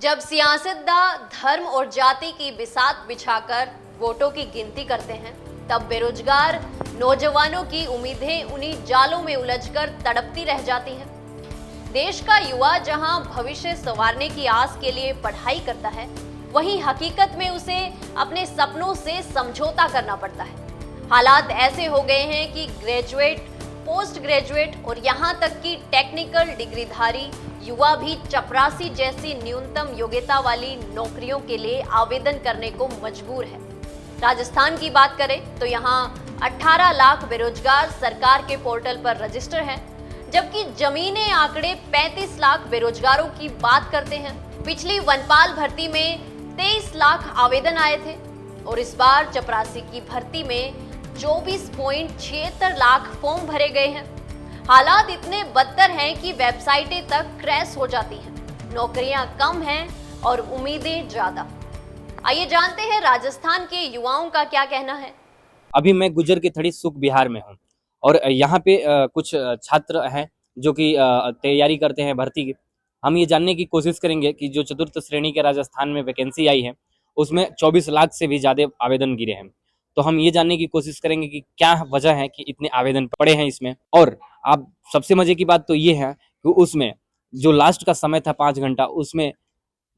जब सियासतदान धर्म और जाति की बिसात बिछाकर वोटों की गिनती करते हैं, तब बेरोजगार नौजवानों की उम्मीदें उन्हीं जालों में उलझकर तड़पती रह जाती हैं। देश का युवा जहां भविष्य संवारने की आस के लिए पढ़ाई करता है, वहीं हकीकत में उसे अपने सपनों से समझौता करना पड़ता है। हालात ऐसे हो गए हैं कि ग्रेजुएट, पोस्ट ग्रेजुएट और यहां तक कि टेक्निकल डिग्रीधारी युवा भी चपरासी जैसी न्यूनतम योग्यता वाली नौकरियों के लिए आवेदन करने को मजबूर है। राजस्थान की बात करें तो यहां 18 लाख बेरोजगार सरकार के पोर्टल पर रजिस्टर हैं, जबकि जमीनी आंकड़े 35 लाख बेरोजगारों की बात करते हैं। पिछली वनपाल भर्ती में 23 लाख आवेदन आए थे और इस बार चपरासी की भर्ती में 24.76 लाख फॉर्म भरे गए हैं। हालात इतने बदतर हैं कि वेबसाइटें तक क्रैश हो जाती हैं, नौकरियां कम हैं और उम्मीदें ज्यादा। आइए जानते हैं राजस्थान के युवाओं का क्या कहना है। अभी मैं गुजर की थड़ी सुख बिहार में हूँ और यहाँ पे कुछ छात्र हैं जो कि तैयारी करते हैं भर्ती की। हम ये जानने की कोशिश करेंगे कि जो चतुर्थ श्रेणी के राजस्थान में वैकेंसी आई है उसमें 24 लाख से भी ज़्यादा आवेदन गिरे हैं। तो हम ये जानने की कोशिश करेंगे कि क्या वजह है कि इतने आवेदन पड़े हैं इसमें। और आप सबसे मजे की बात तो ये है कि उसमें जो लास्ट का समय था 5 घंटा, उसमें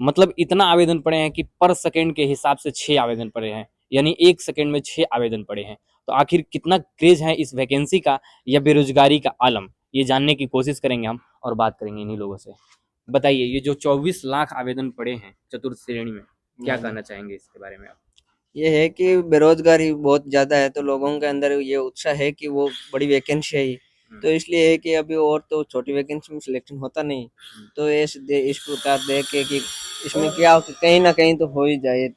मतलब इतना आवेदन पड़े हैं कि पर सेकेंड के हिसाब से 6 आवेदन पड़े हैं, यानी 1 सेकेंड में 6 आवेदन पड़े हैं। तो आखिर कितना क्रेज है इस वैकेंसी का या बेरोजगारी का आलम, ये जानने की कोशिश करेंगे हम और बात करेंगे इन्हीं लोगों से। बताइए, ये जो 24 लाख आवेदन पड़े हैं चतुर्थ श्रेणी में, क्या कहना चाहेंगे इसके बारे में आप? ये है कि बेरोजगारी बहुत ज्यादा है, तो लोगों के अंदर ये उत्साह है कि वो बड़ी वैकेंसी है, तो इसलिए है कि अभी और तो छोटी वैकेंसी में सिलेक्शन होता नहीं, तो इस प्रकार देख के कि इसमें क्या हो कि कहीं ना कहीं तो हो ही जाए,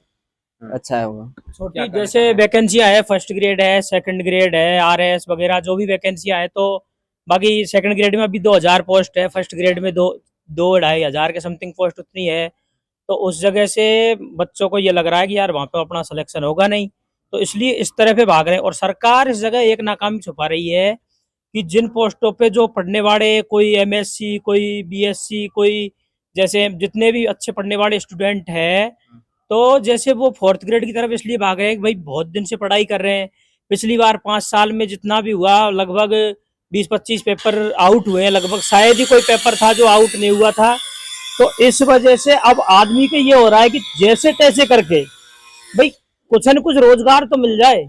अच्छा है वो। छोटी जैसे वैकेंसियां है, फर्स्ट ग्रेड है, सेकंड ग्रेड है, आरएस वगैरह जो भी वैकेंसियां है, तो बाकी सेकंड ग्रेड में अभी 2000 पोस्ट है, फर्स्ट ग्रेड में दो 2,500 के समथिंग पोस्ट उतनी है। तो उस जगह से बच्चों को ये लग रहा है कि यार वहाँ पे अपना सिलेक्शन होगा नहीं, तो इसलिए इस तरह पे भाग रहे हैं। और सरकार इस जगह एक नाकामी छुपा रही है कि जिन पोस्टों पे जो पढ़ने वाले, कोई एमएससी, कोई बीएससी, कोई जैसे जितने भी अच्छे पढ़ने वाले स्टूडेंट हैं, तो जैसे वो 4th ग्रेड की तरफ इसलिए भाग रहे हैं कि भाई बहुत दिन से पढ़ाई कर रहे हैं। पिछली बार 5 साल में जितना भी हुआ लगभग 20-25 पेपर आउट हुए हैं, लगभग शायद ही कोई पेपर था जो आउट नहीं हुआ था। तो इस वजह से अब आदमी के ये हो रहा है कि जैसे तैसे करके भाई कुछ न कुछ रोजगार तो मिल जाए,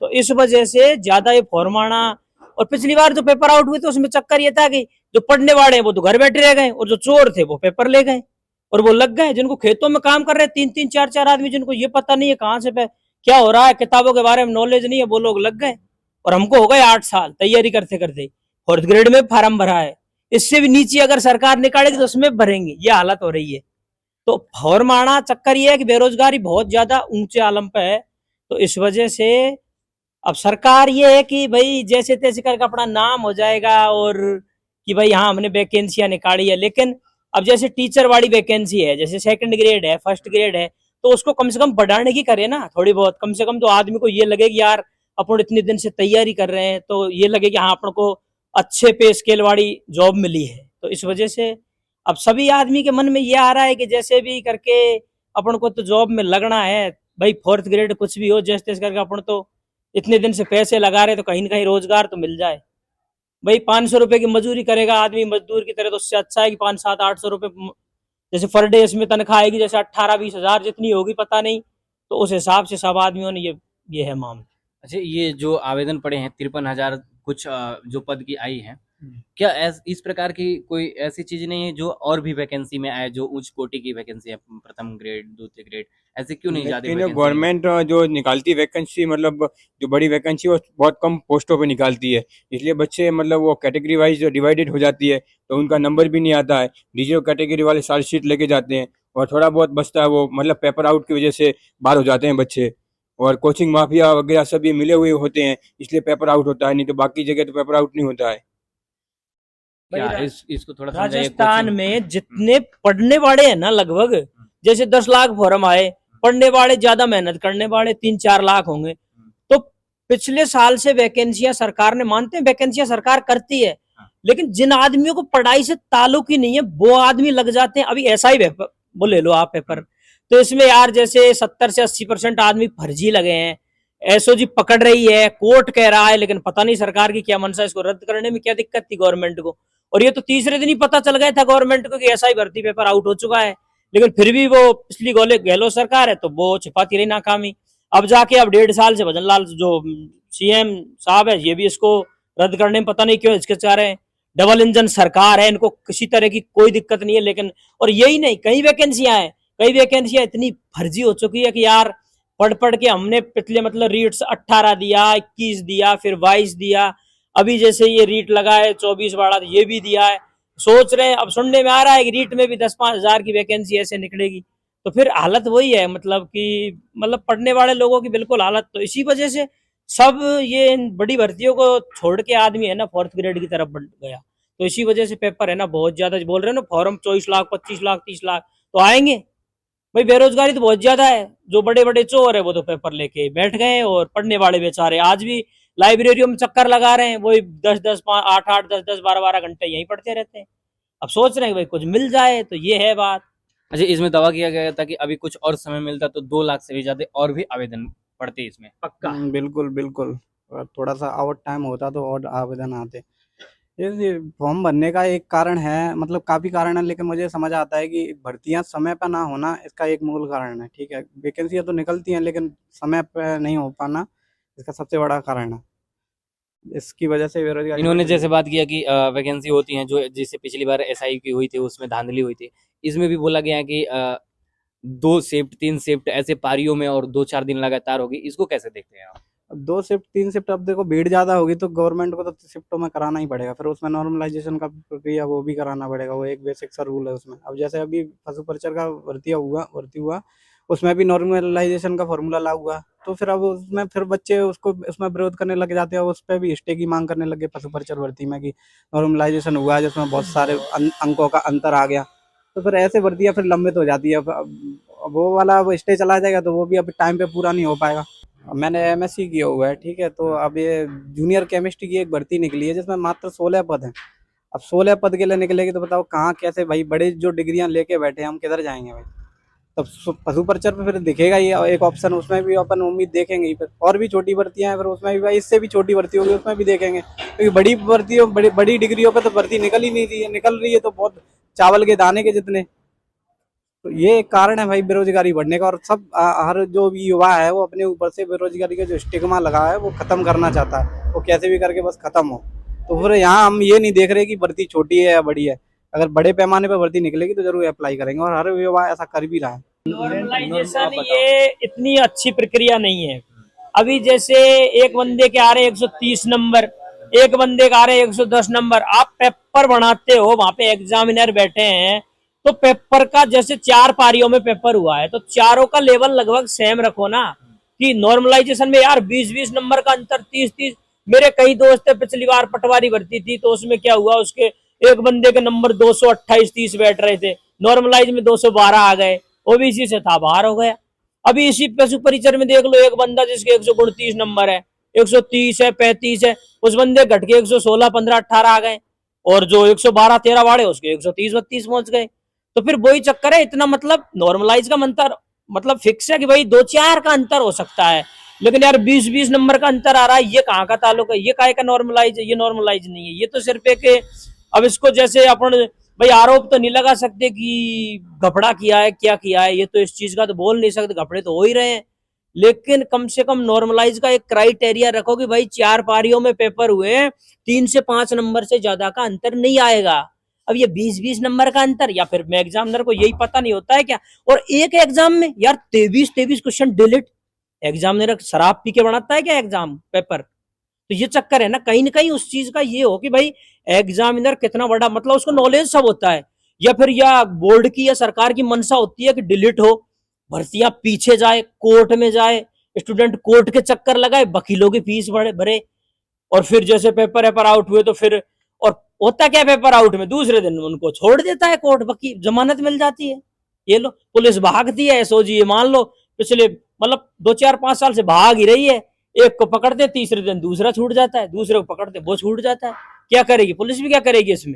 तो इस वजह से ज्यादा ये फॉर्म आना। और पिछली बार जो पेपर आउट हुए थे उसमें चक्कर ये था कि जो पढ़ने वाले हैं वो तो घर बैठे रह गए और जो चोर थे वो पेपर ले गए और वो लग गए। जिनको खेतों में काम कर रहे हैं 3-3, 4-4 आदमी, जिनको ये पता नहीं है कहाँ से क्या हो रहा है, किताबों के बारे में नॉलेज नहीं है, वो लोग लग गए। और हमको हो गए 8 साल तैयारी करते करते, 4th ग्रेड में फार्म भरा है, इससे भी नीचे अगर सरकार निकालेगी तो उसमें भरेंगे, ये हालत हो रही है। तो फॉर्म आना चक्कर ये है कि बेरोजगारी बहुत ज्यादा ऊंचे आलम पे है। तो इस वजह से अब सरकार ये है कि भाई जैसे तैसे करके अपना नाम हो जाएगा और कि भाई हाँ हमने वैकेंसियां निकाली है। लेकिन अब जैसे टीचर वाली वैकेंसी है, जैसे सेकंड ग्रेड है, फर्स्ट ग्रेड है, तो उसको कम से कम बढ़ाने की करे ना थोड़ी बहुत, कम से कम तो आदमी को ये लगे कि यार अपन इतने दिन से तैयारी कर रहे हैं, तो ये लगे कि हाँ अपन को अच्छे पे स्केल वाली जॉब मिली है। तो इस वजह से अब सभी आदमी के मन में ये आ रहा है कि जैसे भी करके अपन को तो जॉब में लगना है भाई, 4th ग्रेड कुछ भी हो, जैसे तैसे करके अपन तो इतने दिन से पैसे लगा रहे, तो कहीं ना कहीं रोजगार तो मिल जाए। भाई 500 रुपए की मजदूरी करेगा आदमी मजदूर की तरह, तो उससे अच्छा है कि 500-700-800 रुपए जैसे पर डे इसमें तनख्वाह आएगी, जैसे 18-20 हजार जितनी होगी पता नहीं, तो उस हिसाब से सब आदमियों ने ये है मामला। अच्छा, ये जो आवेदन पड़े हैं 53,000 कुछ जो पद की आई है, क्या इस प्रकार की कोई ऐसी चीज नहीं है जो और भी वैकेंसी में आए, जो उच्च कोटि की वैकेंसी है, प्रथम ग्रेड, द्वितीय ग्रेड, ऐसे क्यों नहीं ज्यादा वैकेंसी? गवर्नमेंट जो निकालती वैकेंसी, मतलब जो बड़ी वैकेंसी वो बहुत कम पोस्टों पे निकालती है, इसलिए बच्चे मतलब वो कैटेगरी वाइज डिवाइडेड हो जाती है, तो उनका नंबर भी नहीं आता है। डीजो कैटेगरी वाले सारी सीट लेके जाते हैं और थोड़ा बहुत बचता है, वो मतलब पेपर आउट की वजह से बाहर हो जाते हैं बच्चे। और कोचिंग माफिया वगैरह सब ये मिले हुए होते हैं, इसलिए पेपर आउट होता है, नहीं तो बाकी जगह तो पेपर आउट नहीं होता है। क्या इसको थोड़ा समझाइए। राजस्थान में जितने पढ़ने वाले हैं ना, लगभग जैसे 10 लाख फॉर्म आए, पढ़ने वाले ज्यादा मेहनत करने वाले 3-4 लाख होंगे। तो पिछले साल से वैकेंसियां सरकार ने, मानते हैं वैकेंसियां सरकार करती है, लेकिन जिन आदमियों को पढ़ाई से ताल्लुक ही नहीं है वो आदमी लग जाते हैं। अभी एसआई वो ले लो आप पेपर। तो इसमें यार जैसे 70 से 80% आदमी फर्जी लगे हैं, एसओजी पकड़ रही है, कोर्ट कह रहा है, लेकिन पता नहीं सरकार की क्या मंशा, इसको रद्द करने में क्या दिक्कत थी गवर्नमेंट को। और ये तो तीसरे दिन ही पता चल गया था गवर्नमेंट को कि ऐसा ही भर्ती पेपर आउट हो चुका है, लेकिन फिर भी वो पिछली गहलोत सरकार है तो वो छिपाती रही नाकामी। अब जाके अब 1.5 साल से भजन लाल जो सीएम साहब है ये भी इसको रद्द करने में पता नहीं क्यों हिचकिचा रहे हैं। डबल इंजन सरकार है, इनको किसी तरह की कोई दिक्कत नहीं है, लेकिन और यही नहीं, कई वैकेंसियां हैं, कई वैकेंसियां इतनी फर्जी हो चुकी है कि यार पढ़ पढ़ के हमने पिछले मतलब रीट्स 18 दिया, 21 दिया, फिर 22 दिया, अभी जैसे ये रीट लगा है 24 वाला ये भी दिया है। सोच रहे हैं, अब सुनने में आ रहा है कि रीट में भी 10-5 हजार की वैकेंसी ऐसे निकलेगी। तो फिर हालत वही है, मतलब कि मतलब पढ़ने वाले लोगों की बिल्कुल हालत। तो इसी वजह से सब ये इन बड़ी भर्तियों को छोड़ के आदमी है ना 4th ग्रेड की तरफ बढ़ गया। तो इसी वजह से पेपर है ना बहुत ज्यादा बोल रहे हैं ना, फॉर्म 24 लाख 25 लाख 30 लाख तो आएंगे भाई। बेरोजगारी तो बहुत ज्यादा है, जो बड़े बड़े चोर है वो तो पेपर लेके बैठ गए, और पढ़ने वाले बेचारे आज भी लाइब्रेरियों में चक्कर लगा रहे हैं, वही 10-10 8-8 10-10 12-12 घंटे यहीं पढ़ते रहते हैं। अब सोच रहे हैं भाई कुछ मिल जाए, तो ये है बात। अच्छा, इसमें दावा किया गया था कि अभी कुछ और समय मिलता तो 2 लाख से भी ज्यादा और भी आवेदन पड़ते इसमें। पक्का बिल्कुल बिल्कुल। और थोड़ा सा और टाइम होता तो और आवेदन आते। ये फॉर्म भरने का एक कारण है, मतलब काफ़ी कारण है, लेकिन मुझे समझ आता है कि भर्तियां समय पर ना होना इसका एक मूल कारण है। ठीक है, वैकेंसियां तो निकलती हैं लेकिन समय पर नहीं हो पाना इसका सबसे बड़ा कारण है। इसकी वजह से बेरोजगारी इन्होंने बढ़ रही जैसे है। बात किया कि वैकेंसी होती हैं जो जिससे पिछली बार एसआई की हुई थी उसमें धांधली हुई थी, इसमें भी बोला गया है कि 2 शिफ्ट 3 शिफ्ट ऐसे पारियों में और 2-4 दिन लगातार होगी, इसको कैसे देखते हैं आप? अब 2 शिफ्ट 3 शिफ्ट, अब देखो भीड़ ज़्यादा होगी तो गवर्नमेंट को तो शिफ्टों में कराना ही पड़ेगा, फिर उसमें नॉर्मलाइजेशन का प्रक्रिया वो भी कराना पड़ेगा, वो एक बेसिक सा रूल है उसमें। अब जैसे अभी पशु परिचर का भर्ती हुआ उसमें भी नॉर्मलाइजेशन का फॉर्मूला लागू हुआ, तो फिर अब उसमें फिर बच्चे उसको उसमें विरोध करने लग जाते हैं, उस पर भी स्टे की मांग करने लगे पशु परिचर भर्ती में कि नॉर्मलाइजेशन हुआ है जिसमें बहुत सारे अंकों का अंतर आ गया, तो फिर ऐसे भर्तियाँ फिर लंबित हो जाती है। अब वो वाला अब स्टे चला जाएगा तो वो भी अब टाइम पे पूरा नहीं हो पाएगा। अब मैंने एमएससी किया हुआ है, ठीक है, तो अब ये जूनियर केमिस्ट्री की एक भर्ती निकली है जिसमें मात्र 16 पद हैं। अब 16 पद के लिए निकलेगी तो बताओ कहाँ कैसे भाई, बड़े जो डिग्रियां लेके बैठे हैं हम किधर जाएंगे भाई। तब पशु परिचर पे फिर दिखेगा ये एक ऑप्शन, उसमें भी अपन उम्मीद देखेंगे ही। फिर और भी छोटी भर्तियां हैं, फिर उसमें भी भाई इससे भी छोटी भर्ती होगी उसमें भी देखेंगे, क्योंकि बड़ी भर्तियों बड़ी डिग्रियों पे तो भर्ती निकल ही नहीं रही है, निकल रही है तो बहुत चावल के दाने के जितने। तो ये एक कारण है भाई बेरोजगारी बढ़ने का, और सब हर जो भी युवा है वो अपने ऊपर से बेरोजगारी का जो स्टिग्मा लगा है वो खत्म करना चाहता है, वो कैसे भी करके बस खत्म हो। तो फिर यहाँ हम ये नहीं देख रहे कि भर्ती छोटी है या बड़ी है, अगर बड़े पैमाने पर भर्ती निकलेगी तो जरूर अप्लाई करेंगे, और हर युवा ऐसा कर भी रहा है। नॉर्मलाइजेशन ये इतनी अच्छी प्रक्रिया नहीं है। अभी जैसे एक बंदे के आ रहे 130 नंबर, एक बंदे का आ रहे 110 नंबर, आप पेपर बनाते हो, वहां पे एग्जामिनर बैठे हैं, तो पेपर का जैसे 4 पारियों में पेपर हुआ है तो चारों का लेवल लगभग सेम रखो ना। कि नॉर्मलाइजेशन में यार 20-20 नंबर का अंतर, 30-30। मेरे कई दोस्त है, पिछली बार पटवारी भर्ती थी तो उसमें क्या हुआ, उसके एक बंदे के नंबर 228-30 बैठ रहे थे, नॉर्मलाइज में 212 आ गए, ओबीसी से था बाहर हो गया। अभी इसी पशु परिचर में देख लो, एक बंदा जिसके 129 नंबर है, 130 है, 35 है, उस बंदे घट के 116 15 18 आ गए, और जो 112 13 वाड़े उसके 130 32 पहुंच गए। तो फिर वही चक्कर है, इतना मतलब नॉर्मलाइज का अंतर मतलब फिक्स है कि भाई 2-4 का अंतर हो सकता है, लेकिन यार 20-20 नंबर का अंतर आ रहा है, ये कहाँ का ताल्लुक है, ये काहे का नॉर्मलाइज है, ये नॉर्मलाइज नहीं है, ये तो सिर्फ एक अब इसको जैसे अपन भाई आरोप तो नहीं लगा सकते कि घपड़ा किया है क्या किया है, ये तो इस चीज का तो बोल नहीं सकते, घपड़े तो हो ही रहे हैं, लेकिन कम से कम नॉर्मलाइज का एक क्राइटेरिया रखो कि भाई 4 पारियों में पेपर हुए, 3 से 5 नंबर से ज्यादा का अंतर नहीं आएगा। अब ये 20-20 नंबर का अंतर, या फिर मैं एग्जामिनर को यही पता नहीं होता है क्या, और एक एग्जाम में यार 23-23 क्वेश्चन डिलीट, एग्जामिनर शराब पी के बनाता है क्या एग्जाम पेपर। तो ये चक्कर है ना कहीं उस चीज का ये हो कि भाई एग्जामिनर कितना बड़ा, मतलब उसको नॉलेज सब होता है, या फिर या बोर्ड की या सरकार की मंशा होती है कि डिलीट हो, भर्तियां पीछे जाए, कोर्ट में जाए, स्टूडेंट कोर्ट के चक्कर लगाए, वकीलों की फीस भरे, और फिर जैसे पेपर आउट हुए तो फिर, और होता क्या पेपर आउट में दूसरे दिन उनको छोड़ देता है कोर्ट, वकील जमानत मिल जाती है, ये लो पुलिस भागती है, एसओजी ये मान लो पिछले मतलब 2-4-5 साल से भाग ही रही है, एक को पकड़ते तीसरे दिन दूसरा छूट जाता है, दूसरे को पकड़ते वो छूट जाता है, क्या करेगी पुलिस भी, क्या करेगी इसमें,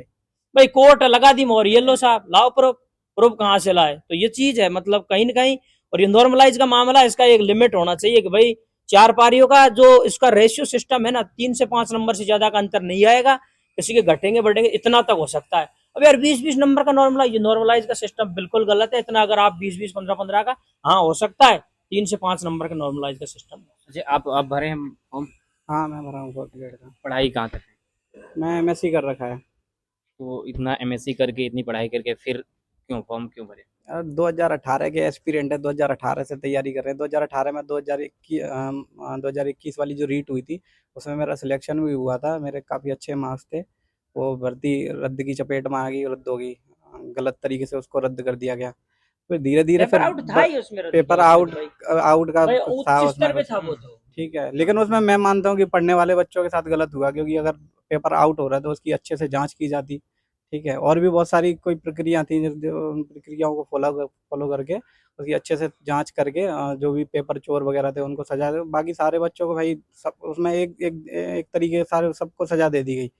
भाई कोर्ट लगा दी मोहर, ये लो साहब लाओ प्रूफ, प्रूफ कहाँ से लाए? तो ये चीज है मतलब कहीं ना कहीं। और ये नॉर्मलाइज का मामला, इसका एक लिमिट होना चाहिए कि भाई 4 पारियों का जो इसका रेशियो सिस्टम है ना, 3 से 5 नंबर से ज्यादा का अंतर नहीं आएगा, किसी के घटेंगे बढ़ेंगे इतना तक हो सकता है। अब यार 20-20 नंबर का नॉर्मलाइज का सिस्टम बिल्कुल गलत है। इतना अगर आप 20-20 15-15 का, हाँ हो सकता है 3 से 5 नंबर का नॉर्मलाइज का सिस्टम। अच्छा, आप भरे हैं फॉर्म? हाँ मैं भरा हूँ 4th ग्रेड का। पढ़ाई कहाँ तक है? मैं MSc कर रखा है। तो इतना MSc करके, इतनी पढ़ाई करके फिर क्यों फॉर्म क्यों भरे? 2018 के एस्पिरेंट है, 2018 से तैयारी कर रहे हैं। 2018 में 2021 वाली जो रीट हुई थी उसमें मेरा सिलेक्शन भी हुआ था, मेरे काफ़ी अच्छे मार्क्स थे। वो भर्ती रद्द की चपेट में आ गई, रद्द हो गई, गलत तरीके से उसको रद्द कर दिया गया। फिर धीरे धीरे फिर पेपर आउट का था उसमें, ठीक है। लेकिन उसमें मैं मानता हूँ कि पढ़ने वाले बच्चों के साथ गलत हुआ, क्योंकि अगर पेपर आउट हो रहा है तो उसकी अच्छे से जांच की जाती, ठीक है। और भी बहुत सारी कोई प्रक्रिया थी जो उन प्रक्रियाओं को फॉलो करके उसकी अच्छे से जांच करके जो भी पेपर चोर वगैरह थे उनको सजा दे। बाकी सारे बच्चों को भाई सब उसमें एक तरीके सारे सबको सजा दे दी गई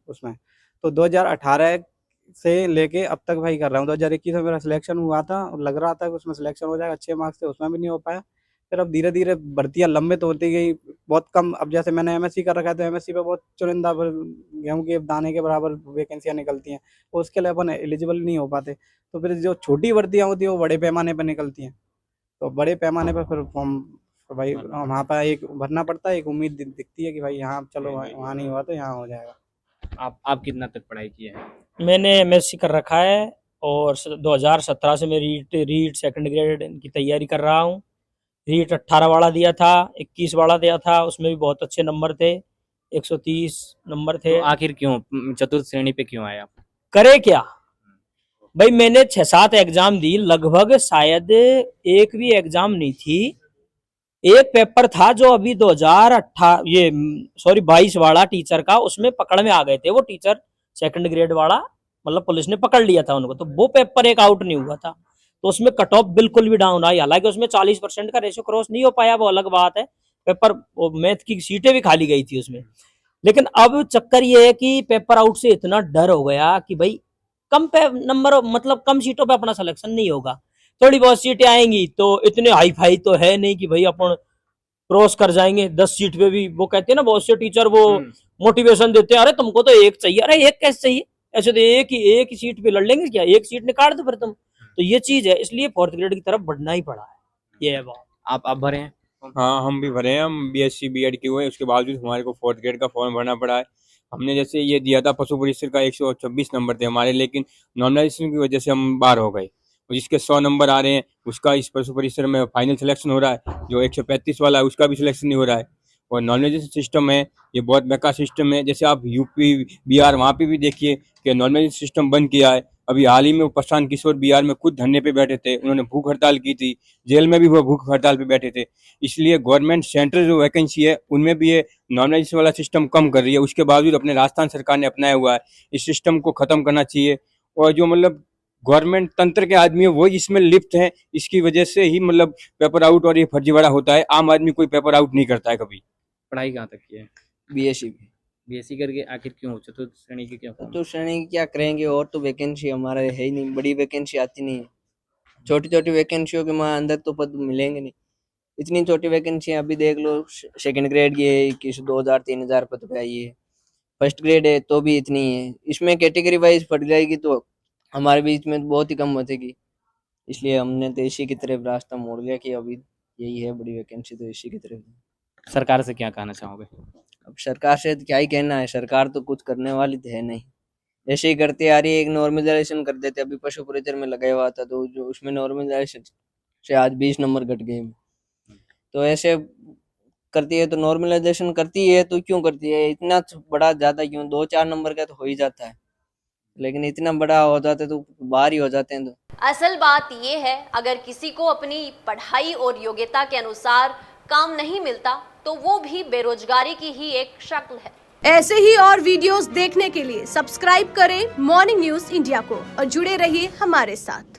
उसमें। तो 2018 से लेके अब तक भाई कर रहा हूँ। 2021 में मेरा सिलेक्शन हुआ था और लग रहा था कि उसमें सिलेक्शन हो जाएगा, अच्छे मार्क्स थे, उसमें भी नहीं हो पाया। फिर अब धीरे धीरे भर्तियां लंबित होती गई, बहुत कम। अब जैसे मैंने MSc कर रखा है तो MSc पे बहुत चुनिंदा गेहूं के दाने के बराबर वैकेंसियां निकलती हैं, तो उसके लिए अपन एलिजिबल नहीं हो पाते। तो फिर जो छोटी भर्तियां होती है वो बड़े पैमाने पर निकलती हैं, तो बड़े पैमाने पर फिर फॉर्म भाई वहाँ पर एक भरना पड़ता है, एक उम्मीद दिखती है कि भाई यहाँ चलो वहाँ नहीं हुआ तो यहाँ हो जाएगा। आप कितना तक पढ़ाई किए हैं? मैंने MSc कर रखा है और 2017 से मैं रीट सेकंड ग्रेड की तैयारी कर रहा हूँ। रीट 18 वाला दिया था, 21 वाला दिया था, उसमें भी बहुत अच्छे नंबर थे, 130 नंबर थे। तो आखिर क्यों चतुर्थ श्रेणी पे क्यों आए आप? करे क्या भाई, मैंने 6-7 एग्जाम दी, लगभग शायद एक भी एग्जाम नहीं थी। एक पेपर था जो अभी 22 वाला टीचर का, उसमें पकड़ में आ गए थे वो टीचर, सेकंड ग्रेड वाला, मतलब पुलिस ने पकड़ लिया था उनको, तो वो पेपर एक आउट नहीं हुआ था, तो उसमें कट ऑफ बिल्कुल भी डाउन आई। हालांकि उसमें 40% का रेशियो क्रॉस नहीं हो पाया, वो अलग बात है। पेपर मैथ की सीटें भी खाली गई थी उसमें। लेकिन अब चक्कर ये है कि पेपर आउट से इतना डर हो गया कि भाई कम पे नंबर, मतलब कम सीटों पे अपना सिलेक्शन नहीं होगा, थोड़ी बहुत सीटें आएंगी तो इतने हाई फाई तो है नहीं कि भाई अपन क्रॉस कर जाएंगे 10 सीट पे भी। वो कहते हैं ना बहुत से टीचर वो मोटिवेशन देते हैं, अरे तुमको तो एक चाहिए, अरे एक कैसे चाहिए, ऐसे तो एक ही सीट पे लड़ लेंगे क्या, एक सीट निकाल दो फिर तुम। तो ये चीज है, इसलिए 4th ग्रेड की तरफ बढ़ना ही पड़ा है, ये है बात। आप भरे हैं? हाँ हम भी भरे हैं, हम BSc B.Ed किए हुए हैं, उसके बावजूद हमारे को 4th ग्रेड का फॉर्म भरना पड़ा है। हमने जैसे ये दिया था पशु परिसर का 126 नंबर थे हमारे, लेकिन नॉर्मलाइजेशन की वजह से हम बाहर हो गए, और जिसके 100 नंबर आ रहे हैं उसका इस पशु परिसर में फाइनल सिलेक्शन हो रहा है, जो 135 वाला है उसका भी सिलेक्शन नहीं हो रहा है। और नॉर्मलाइजेशन सिस्टम है ये बहुत बेकार सिस्टम है। जैसे आप यूपी बिहार वहाँ पे भी देखिए कि नॉर्मलाइजेशन सिस्टम बंद किया है। अभी हाल ही में वो प्रशांत किशोर बिहार में खुद धरने पे बैठे थे, उन्होंने भूख हड़ताल की थी, जेल में भी वो भूख हड़ताल पे बैठे थे। इसलिए गवर्नमेंट सेंट्रल जो वैकेंसी है उनमें भी ये नॉर्मलाइजेशन वाला सिस्टम कम कर रही है, उसके बावजूद अपने राजस्थान सरकार ने अपनाया हुआ है। इस सिस्टम को खत्म करना चाहिए, और जो मतलब गवर्नमेंट तंत्र के आदमी है वो इसमें लिप्त हैं, इसकी वजह से ही मतलब पेपर आउट और ये फर्जीवाड़ा होता है। आम आदमी कोई पेपर आउट नहीं करता है कभी। पढ़ाई कहाँ तक की है? BSc करके आखिर क्यों चतुर्थ श्रेणी की क्या फॉर्म? तो श्रेणी की क्या करेंगे, और तो वैकेंसी हमारे है ही नहीं, बड़ी वैकेंसी आती नहीं है। छोटी छोटी वैकेंसियों के वहाँ अंदर तो पद मिलेंगे नहीं। इतनी छोटी वैकेंसी अभी देख लो, सेकंड ग्रेड की है 2100-2000-3000 पद पे आई है, फर्स्ट ग्रेड है तो भी इतनी है। इसमें कैटेगरी वाइज फट जाएगी तो हमारे बीच में बहुत ही कम बचेगी। इसलिए हमने तो इसी की तरफ रास्ता मोड़ लिया कि अभी यही है बड़ी वैकेंसी, तो इसी की तरफ। सरकार से क्या कहना चाहोगे? अब सरकार से क्या ही कहना है, सरकार तो कुछ करने वाली तो है नहीं, ऐसे ही करते आ रही है। एक नॉर्मलाइजेशन कर देते, अभी पशु परिचर में लगाया हुआ था तो जो उसमें नॉर्मलाइजेशन से आज 20 नंबर घट गए। तो ऐसे करती है, तो नॉर्मलाइजेशन करती है तो क्यों करती है, इतना बड़ा ज्यादा क्यों, 2-4 नंबर का तो हो ही जाता है, लेकिन इतना बड़ा हो जाता है तो बाहर ही हो जाते हैं। तो असल बात ये है, अगर किसी को अपनी पढ़ाई और योग्यता के अनुसार काम नहीं मिलता तो वो भी बेरोजगारी की ही एक शक्ल है। ऐसे ही और वीडियोस देखने के लिए सब्सक्राइब करें मॉर्निंग न्यूज इंडिया को और जुड़े रहिए हमारे साथ।